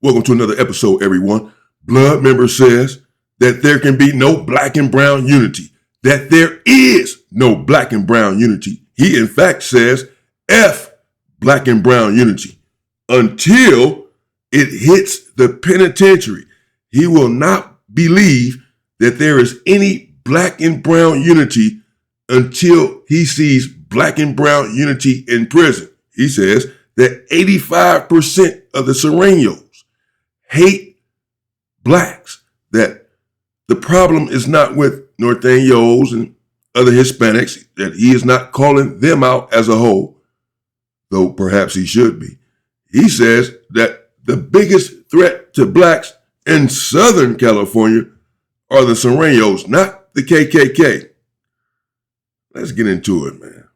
Welcome to another episode, everyone. Blood Member says that there can be no black and brown unity, that there is no black and brown unity. He, in fact, says F black and brown unity until it hits the penitentiary. He will not believe that there is any black and brown unity until he sees black and brown unity in prison. He says that 85% of the Surenos hate blacks, that the problem is not with Norteños and other Hispanics, that he is not calling them out as a whole, though perhaps he should be. He says that the biggest threat to blacks in Southern California are the Surenos, not the KKK. Let's get into it, man.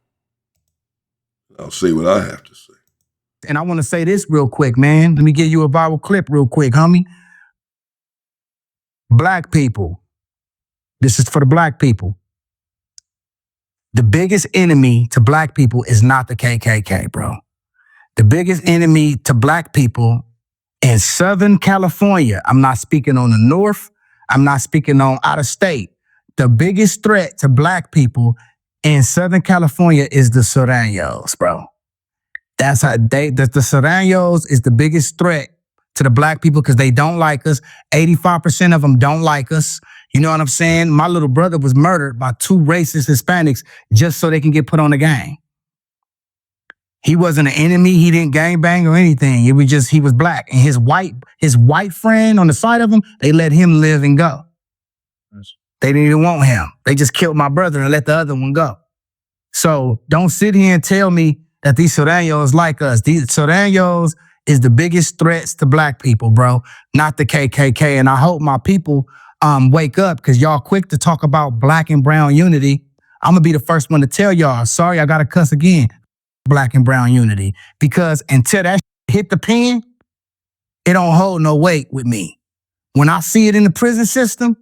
I'll say what I have to say. And I want to say this real quick, man. Let me give you a viral clip real quick, homie. Black people. This is for the black people. The biggest enemy to black people is not the KKK, bro. The biggest enemy to black people in Southern California, I'm not speaking on the North, I'm not speaking on out of state. The biggest threat to black people in Southern California is the Surenos, bro. That's how the Surenos is the biggest threat to the black people because they don't like us. 85% of them don't like us. You know what I'm saying? My little brother was murdered by two racist Hispanics just so they can get put on the gang. He wasn't an enemy. He didn't gangbang or anything. It was just he was black. And his white friend on the side of him, they let him live and go. They didn't even want him. They just killed my brother and let the other one go. So don't sit here and tell me that these Surenos like us. These Surenos is the biggest threats to black people, bro, not the KKK. And I hope my people wake up because y'all quick to talk about black and brown unity. I'm going to be the first one to tell y'all, sorry, I got to cuss again, black and brown unity. Because until that hit the pen, it don't hold no weight with me. When I see it in the prison system,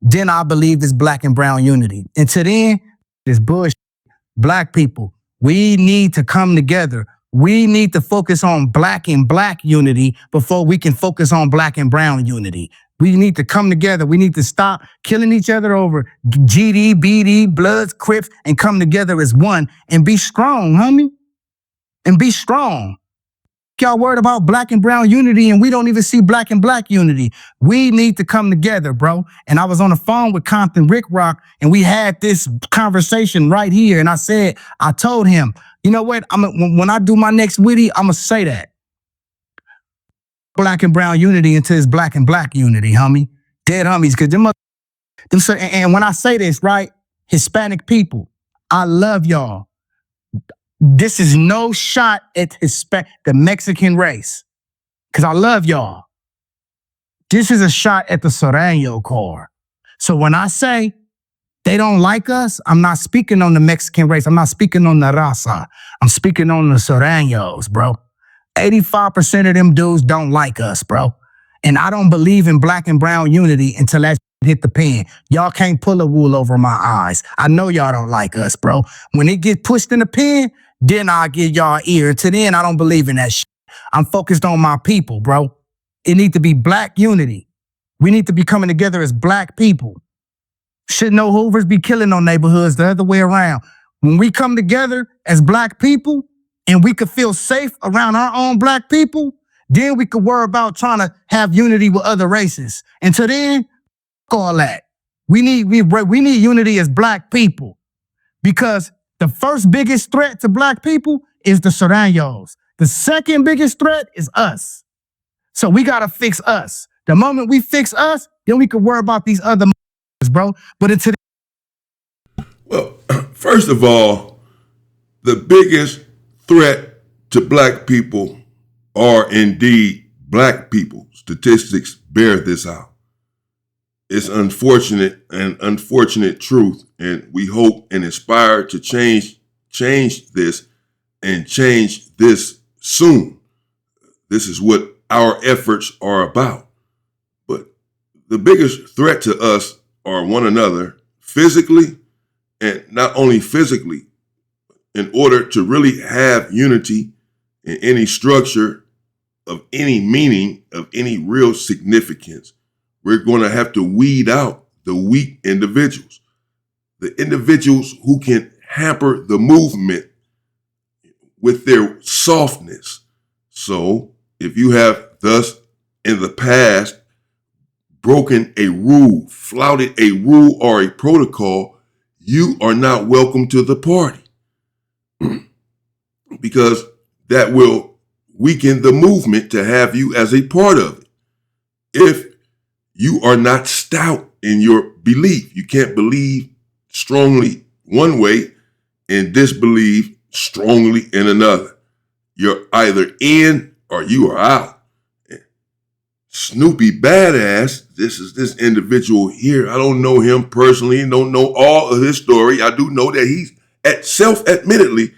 then I believe it's black and brown unity. Until then, it's bullshit. Black people, we need to come together. We need to focus on black and black unity before we can focus on black and brown unity. We need to come together. We need to stop killing each other over GD, BD, Bloods, Crips, and come together as one and be strong, homie. And be strong. Y'all worried about black and brown unity and we don't even see black and black unity. We need to come together, bro. And I was on the phone with Compton Rick Rock and we had this conversation right here. And I told him, you know what? When I do my next witty, I'm going to say that. Black and brown unity until it's black and black unity, homie. Dead homies. Cause and when I say this, right? Hispanic people, I love y'all. This is no shot at the Mexican race, because I love y'all. This is a shot at the Sureno core. So when I say they don't like us, I'm not speaking on the Mexican race. I'm not speaking on the raza. I'm speaking on the Surenos, bro. 85% of them dudes don't like us, bro. And I don't believe in black and brown unity until that hit the pen. Y'all can't pull a wool over my eyes. I know y'all don't like us, bro. When it gets pushed in the pen, then I'll give y'all ear. Until then, I don't believe in that shit. I'm focused on my people, bro. It needs to be black unity. We need to be coming together as black people. Should no Hoovers be killing no neighborhoods the other way around. When we come together as black people and we could feel safe around our own black people, then we could worry about trying to have unity with other races. Until then, fuck all that. We need unity as black people because the first biggest threat to black people is the Surenos. The second biggest threat is us. So we got to fix us. The moment we fix us, then we can worry about these other bro. But until Well, first of all, the biggest threat to black people are indeed black people. Statistics bear this out. It's unfortunate truth, and we hope and aspire to change this and change this soon. This is what our efforts are about. But the biggest threat to us are one another physically, and not only physically. In order to really have unity in any structure, of any meaning, of any real significance, we're going to have to weed out the weak individuals, the individuals who can hamper the movement with their softness. So if you have thus in the past broken a rule, flouted a rule or a protocol, you are not welcome to the party because that will weaken the movement to have you as a part of it. If you are not stout in your belief, you can't believe strongly one way and disbelieve strongly in another. You're either in or you are out. Snoopy Badass, this is this individual here. I don't know him personally, don't know all of his story. I do know that he's self-admittedly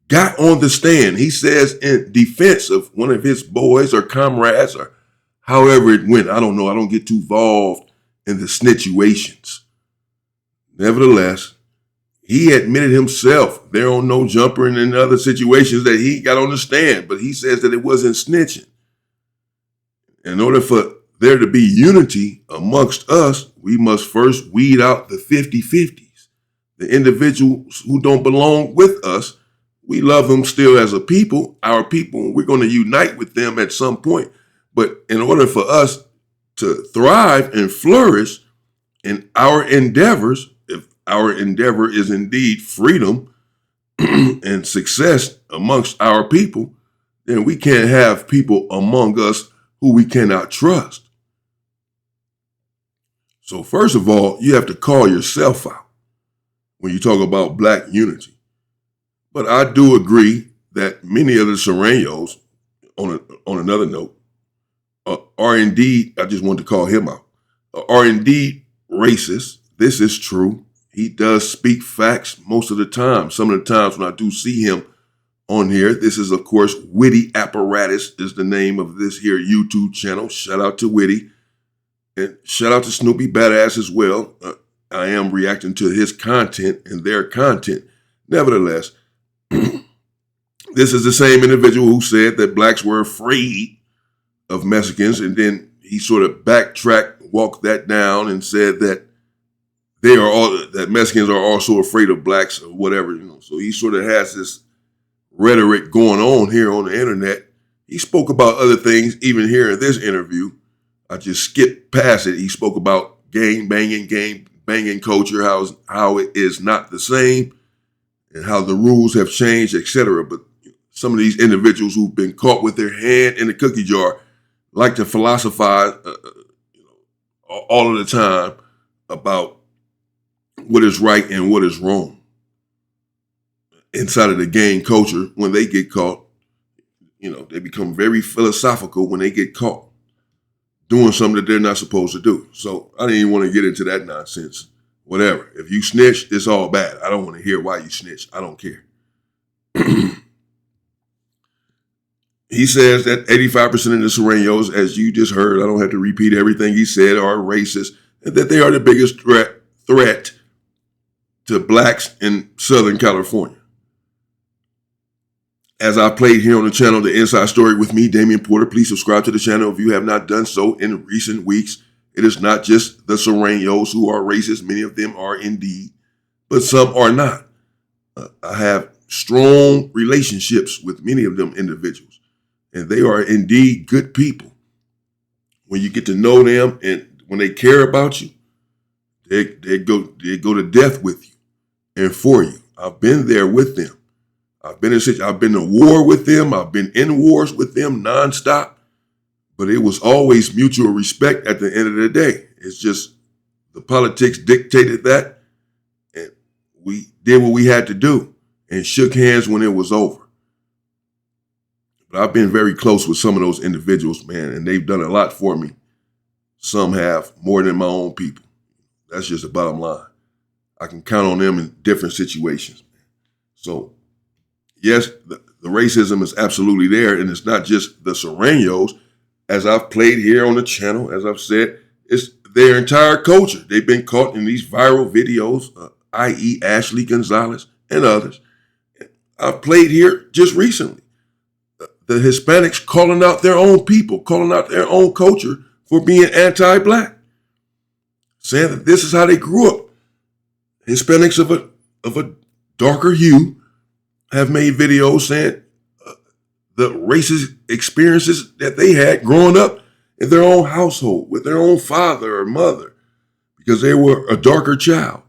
got on the stand. He says in defense of one of his boys or comrades or however it went. I don't know. I don't get too involved in the situations. Nevertheless, he admitted himself there on No Jumper and in other situations that he got on the stand, but he says that it wasn't snitching. In order for there to be unity amongst us, we must first weed out the 50-50s, the individuals who don't belong with us. We love them still as a people, our people, and we're going to unite with them at some point. But in order for us to thrive and flourish in our endeavors, if our endeavor is indeed freedom and success amongst our people, then we can't have people among us who we cannot trust. So first of all, you have to call yourself out when you talk about black unity. But I do agree that many of the Surenos, on another note, are indeed, I just wanted to call him out, are indeed racist. This is true. He does speak facts most of the time. Some of the times when I do see him on here, this is, of course, Witty Apparatus is the name of this here YouTube channel. Shout out to Witty. And shout out to Snoopy Badass as well. I am reacting to his content and their content. Nevertheless, this is the same individual who said that blacks were afraid of Mexicans, and then he sort of backtracked, walked that down, and said that that Mexicans are also afraid of blacks or whatever. So he sort of has this rhetoric going on here on the internet. He spoke about other things even here in this interview. I just skipped past it. He spoke about gang banging culture, how it is not the same, and how the rules have changed, etc. But some of these individuals who've been caught with their hand in the cookie jar like to philosophize all of the time about what is right and what is wrong inside of the gang culture. When they get caught, they become very philosophical when they get caught doing something that they're not supposed to do. So I didn't even want to get into that nonsense. Whatever. If you snitch, it's all bad. I don't want to hear why you snitch. I don't care. He says that 85% of the Surenos, as you just heard, I don't have to repeat everything he said, are racist, and that they are the biggest threat to blacks in Southern California. As I played here on the channel, The Inside Story with me, Damian Porter, please subscribe to the channel if you have not done so in recent weeks. It is not just the Surenos who are racist. Many of them are indeed, but some are not. I have strong relationships with many of them individuals, and they are indeed good people. When you get to know them and when they care about you, they go to death with you and for you. I've been there with them. I've been to war with them. I've been in wars with them nonstop, but it was always mutual respect at the end of the day. It's just the politics dictated that, and we did what we had to do and shook hands when it was over. But I've been very close with some of those individuals, man, and they've done a lot for me. Some have more than my own people. That's just the bottom line. I can count on them in different situations. So, yes, the racism is absolutely there, and it's not just the Surenos. As I've played here on the channel, as I've said, it's their entire culture. They've been caught in these viral videos, i.e. Ashley Gonzalez and others. I've played here just recently the Hispanics calling out their own people, calling out their own culture for being anti-black, saying that this is how they grew up. Hispanics of a darker hue have made videos saying the racist experiences that they had growing up in their own household with their own father or mother because they were a darker child.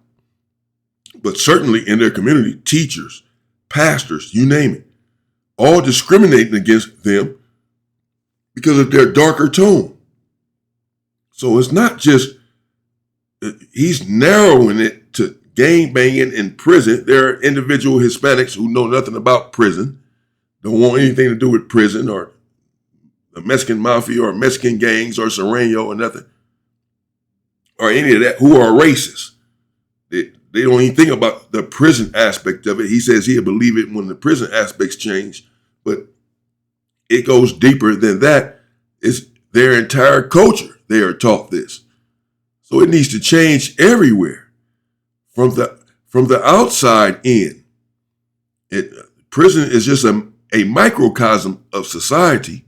But certainly in their community, teachers, pastors, you name it, all discriminating against them because of their darker tone. So it's not just, he's narrowing it to gang banging in prison. There are individual Hispanics who know nothing about prison, don't want anything to do with prison or the Mexican mafia or Mexican gangs or Surenos or nothing, or any of that, who are racist. They don't even think about the prison aspect of it. He says he'll believe it when the prison aspects change, but it goes deeper than that. It's their entire culture. They are taught this. So it needs to change everywhere from the outside in. Prison is just a microcosm of society.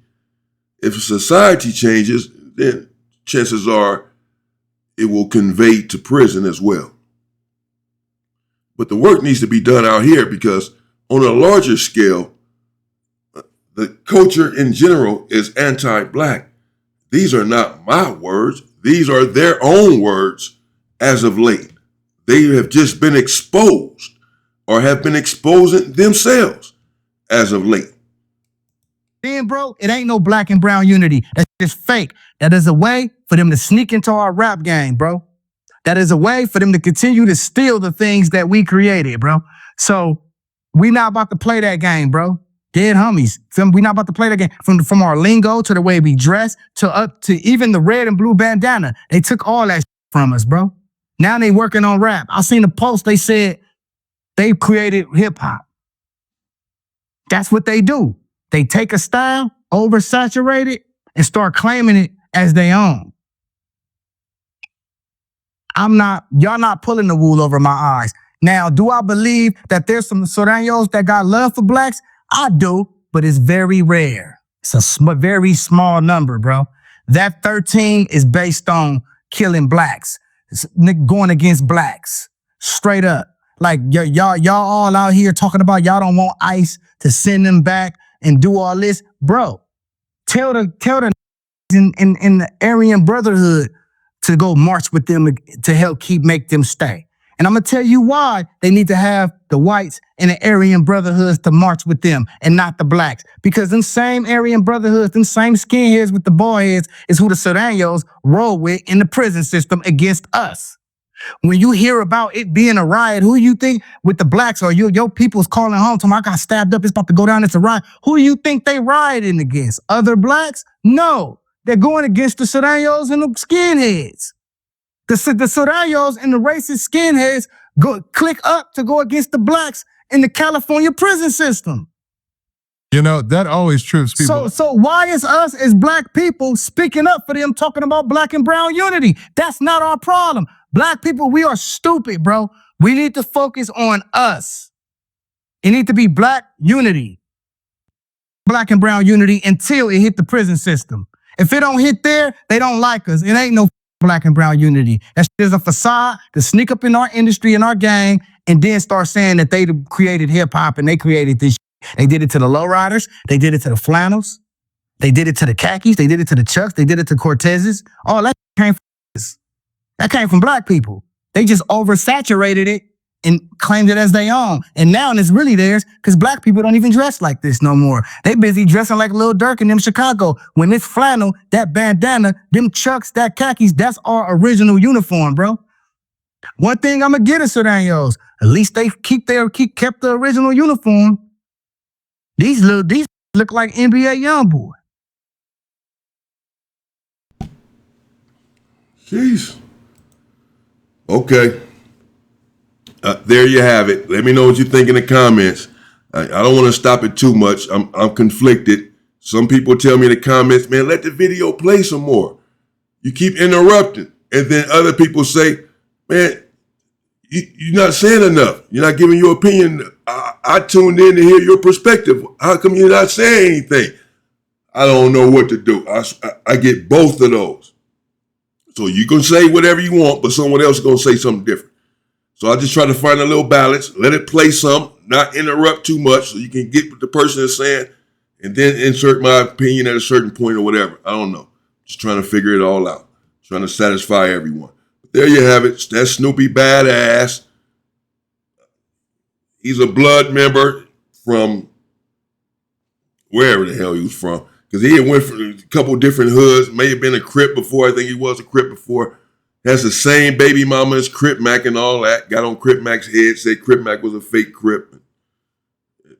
If society changes, then chances are it will convey to prison as well. But the work needs to be done out here because on a larger scale, the culture in general is anti-black. These are not my words. These are their own words as of late. They have just been exposed or have been exposing themselves as of late. Then, bro, it ain't no black and brown unity. That's just fake. That is a way for them to sneak into our rap game, bro. That is a way for them to continue to steal the things that we created, bro. So we not about to play that game, bro. Dead homies. We not about to play that game. From our lingo to the way we dress to up to even the red and blue bandana. They took all that from us, bro. Now they working on rap. I seen a post. They said they created hip hop. That's what they do. They take a style, oversaturate it, and start claiming it as their own. Y'all not pulling the wool over my eyes. Now, do I believe that there's some Surenos that got love for blacks? I do, but it's very rare. It's a very small number, bro. That 13 is based on killing blacks, it's going against blacks, straight up. Like y'all all out here talking about y'all don't want ICE to send them back and do all this, bro. Tell the in the Aryan Brotherhood to go march with them to help make them stay. And I'm gonna tell you why they need to have the whites and the Aryan Brotherhoods to march with them and not the blacks. Because them same Aryan Brotherhoods, them same skinheads with the bald heads is who the Surenos roll with in the prison system against us. When you hear about it being a riot, who you think with the blacks or your people's calling home, telling them I got stabbed up, it's about to go down, it's a riot. Who you think they rioting against? Other blacks? No. They're going against the Surenos and the skinheads. The Surenos and the racist skinheads click up to go against the blacks in the California prison system. You know, that always trips people. So why is us as black people speaking up for them, talking about black and brown unity? That's not our problem. Black people, we are stupid, bro. We need to focus on us. It needs to be black unity. Black and brown unity until it hit the prison system. If it don't hit there, they don't like us. It ain't no black and brown unity. That shit is a facade to sneak up in our industry, in our gang, and then start saying that they created hip hop and they created this shit. They did it to the lowriders. They did it to the flannels. They did it to the khakis. They did it to the chucks. They did it to Cortezes. All that came from this. That came from black people. They just oversaturated it and claimed it as their own. And now it's really theirs because black people don't even dress like this no more. They busy dressing like Lil Durk in them Chicago. When this flannel, that bandana, them chucks, that khakis, that's our original uniform, bro. One thing I'm gonna get at Surenos, at least they kept the original uniform. These look like NBA YoungBoy. Jeez. Okay. There you have it. Let me know what you think in the comments. I don't want to stop it too much. I'm conflicted. Some people tell me in the comments, man, let the video play some more. You keep interrupting. And then other people say, man, you're not saying enough. You're not giving your opinion. I tuned in to hear your perspective. How come you're not saying anything? I don't know what to do. I get both of those. So you can say whatever you want, but someone else is going to say something different. So I just try to find a little balance, let it play some, not interrupt too much so you can get what the person is saying and then insert my opinion at a certain point or whatever. I don't know. Just trying to figure it all out. Trying to satisfy everyone. But there you have it. That's Snoopy Badass. He's a blood member from wherever the hell he was from. Because he had went from a couple different hoods. May have been a Crip before. I think he was a Crip before. Has the same baby mama as Crip Mac and all that. Got on Crip Mac's head, said Crip Mac was a fake Crip.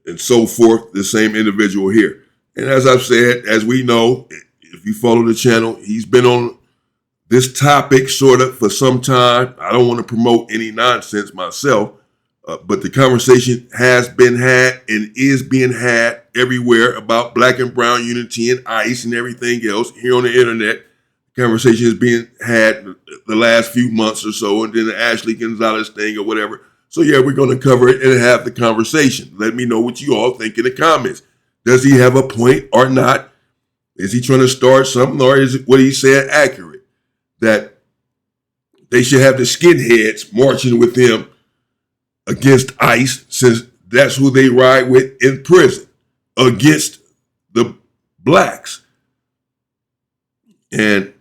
And so forth. The same individual here. And as I've said, as we know, if you follow the channel, he's been on this topic sort of for some time. I don't want to promote any nonsense myself. But the conversation has been had and is being had everywhere about black and brown unity and ICE and everything else here on the internet. The conversation is being had the last few months or so, and then the Ashley Gonzalez thing or whatever. So yeah, we're going to cover it and have the conversation. Let me know what you all think in the comments. Does he have a point or not? Is he trying to start something, or is it what he said accurate? That they should have the skinheads marching with him against ICE, since that's who they ride with in prison, against the blacks. And,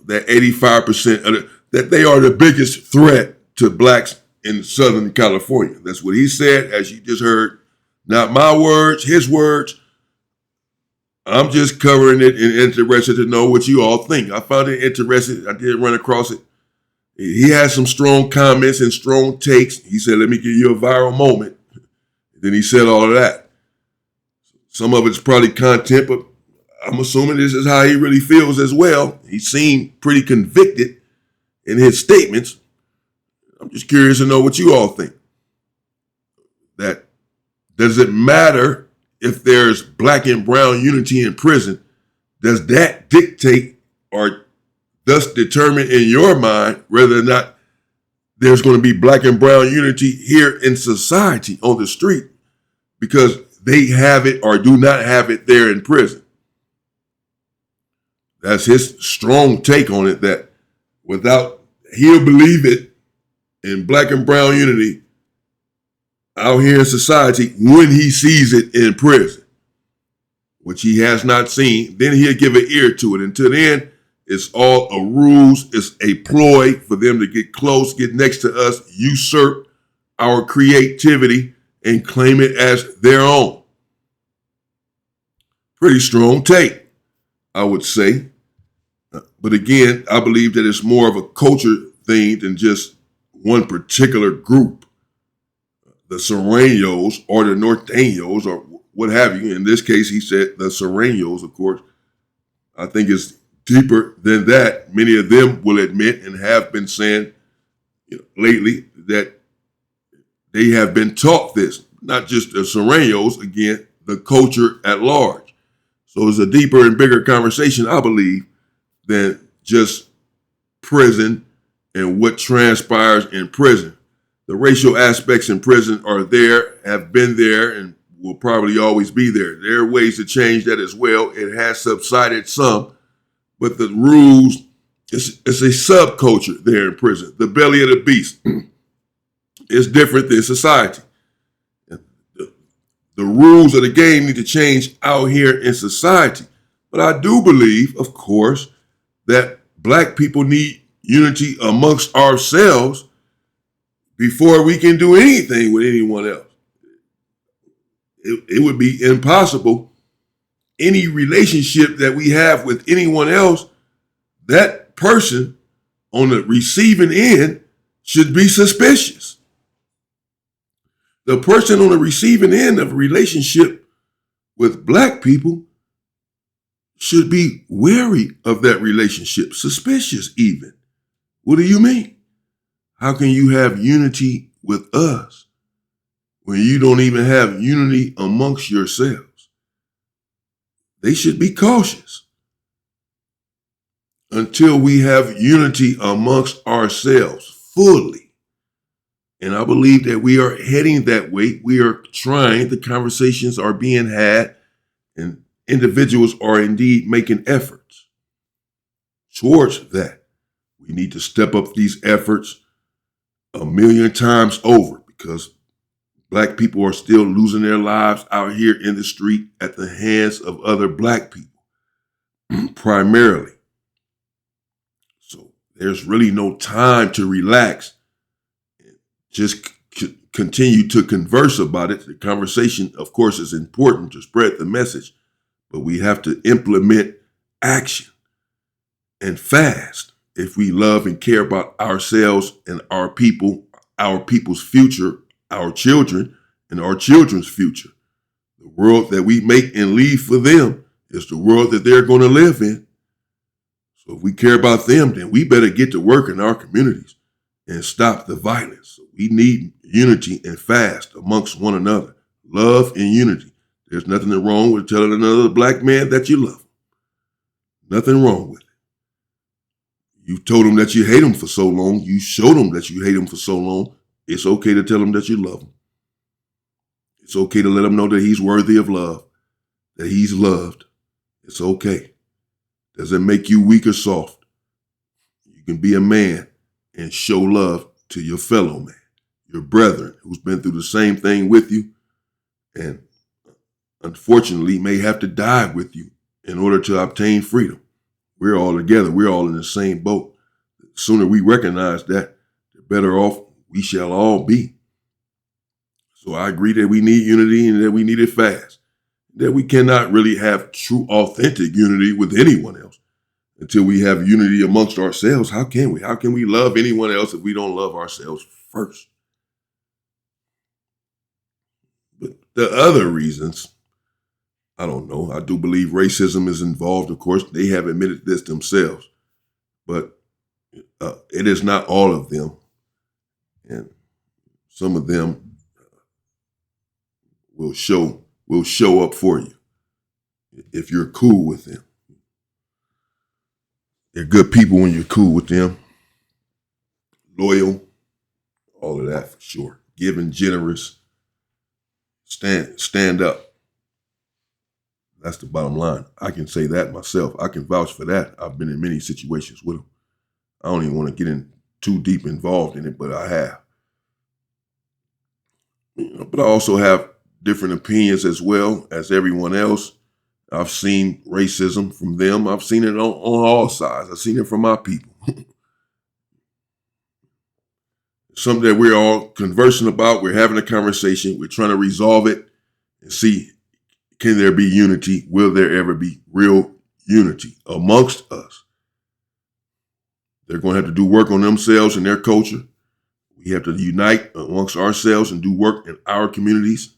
that 85% that they are the biggest threat to blacks in Southern California. That's what he said, as you just heard. Not my words, his words. I'm just covering it and interested to know what you all think. I found it interesting. I did run across it. He has some strong comments and strong takes. He said, let me give you a viral moment. Then he said all of that. Some of it's probably content, but I'm assuming this is how he really feels as well. He seemed pretty convicted in his statements. I'm just curious to know what you all think. That does it matter if there's black and brown unity in prison? Does that dictate or thus determine in your mind whether or not there's going to be black and brown unity here in society on the street because they have it or do not have it there in prison? That's his strong take on it, that he'll believe it in black and brown unity out here in society when he sees it in prison, which he has not seen. Then he'll give an ear to it. Until then, it's all a ruse. It's a ploy for them to get close, get next to us, usurp our creativity, and claim it as their own. Pretty strong take, I would say. But again, I believe that it's more of a culture thing than just one particular group. The Surenos or the Norteños or what have you. In this case, he said the Surenos, of course. I think it's deeper than that. Many of them will admit and have been saying lately that they have been taught this, not just the Surenos, again, the culture at large. So it's a deeper and bigger conversation, I believe, than just prison and what transpires in prison. The racial aspects in prison are there, have been there, and will probably always be there. There are ways to change that as well. It has subsided some, but the rules, it's a subculture there in prison. The belly of the beast is different than society. The rules of the game need to change out here in society. But I do believe, of course, that black people need unity amongst ourselves before we can do anything with anyone else. It would be impossible. Any relationship that we have with anyone else, that person on the receiving end should be suspicious. The person on the receiving end of a relationship with black people should be wary of that relationship, suspicious even. What do you mean? How can you have unity with us when you don't even have unity amongst yourselves? They should be cautious until we have unity amongst ourselves fully. And I believe that we are heading that way. We are trying. The conversations are being had. And individuals are indeed making efforts towards that. We need to step up these efforts a million times over because black people are still losing their lives out here in the street at the hands of other black people, primarily. So there's really no time to relax. Just continue to converse about it. The conversation, of course, is important to spread the message, but we have to implement action and fast if we love and care about ourselves and our people, our people's future, our children, and our children's future. The world that we make and leave for them is the world that they're going to live in. So if we care about them, then we better get to work in our communities and stop the violence. So we need unity and fast amongst one another. Love and unity. There's nothing wrong with telling another black man that you love him. Nothing wrong with it. You've told him that you hate him for so long. You showed him that you hate him for so long. It's okay to tell him that you love him. It's okay to let him know that he's worthy of love, that he's loved. It's okay. Doesn't make you weak or soft. You can be a man and show love to your fellow man, your brethren who's been through the same thing with you and unfortunately may have to die with you in order to obtain freedom. We're all together. We're all in the same boat. The sooner we recognize that, the better off we shall all be. So I agree that we need unity and that we need it fast. That we cannot really have true, authentic unity with anyone else until we have unity amongst ourselves. How can we? How can we love anyone else if we don't love ourselves first? But the other reasons, I don't know. I do believe racism is involved. Of course, they have admitted this themselves, but it is not all of them. And some of them will show up for you if you're cool with them. They're good people when you're cool with them. Loyal, all of that for sure. Giving, generous, stand up. That's the bottom line. I can say that myself. I can vouch for that. I've been in many situations with them. I don't even want to get in too deep involved in it, but I have. But I also have different opinions as well as everyone else. I've seen racism from them. I've seen it on all sides. I've seen it from my people. Something that we're all conversing about. We're having a conversation. We're trying to resolve it and see, can there be unity? Will there ever be real unity amongst us? They're going to have to do work on themselves and their culture. We have to unite amongst ourselves and do work in our communities.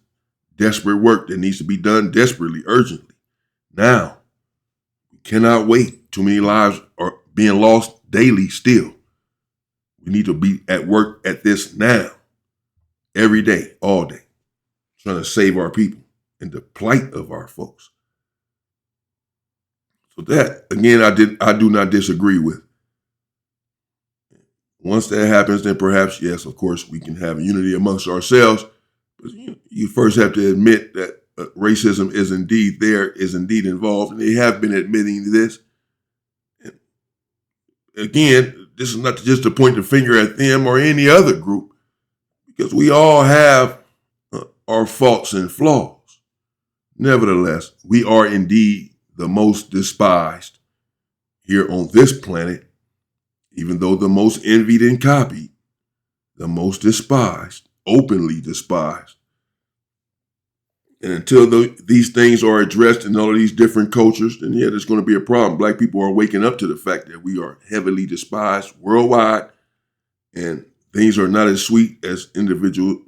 Desperate work that needs to be done desperately, urgently. Now, we cannot wait. Too many lives are being lost daily still. We need to be at work at this now, every day, all day, trying to save our people and the plight of our folks. So that, again, I do not disagree with. Once that happens, then perhaps, yes, of course, we can have unity amongst ourselves. But you first have to admit that racism is indeed there, is indeed involved, and they have been admitting this. And again, this is not just to point the finger at them or any other group, because we all have our faults and flaws. Nevertheless, we are indeed the most despised here on this planet, even though the most envied and copied, the most despised, openly despised. And until these things are addressed in all of these different cultures, then yeah, there's going to be a problem. Black people are waking up to the fact that we are heavily despised worldwide, and things are not as sweet as individuals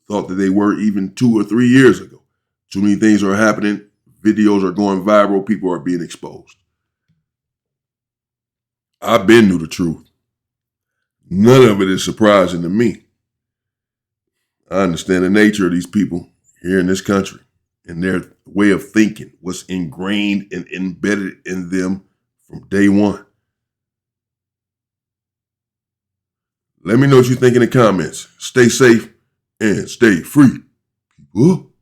thought that they were even 2 or 3 years ago. Too many things are happening. Videos are going viral. People are being exposed. I've been through the truth. None of it is surprising to me. I understand the nature of these people here in this country and their way of thinking, what's ingrained and embedded in them from day one. Let me know what you think in the comments. Stay safe and stay free, people.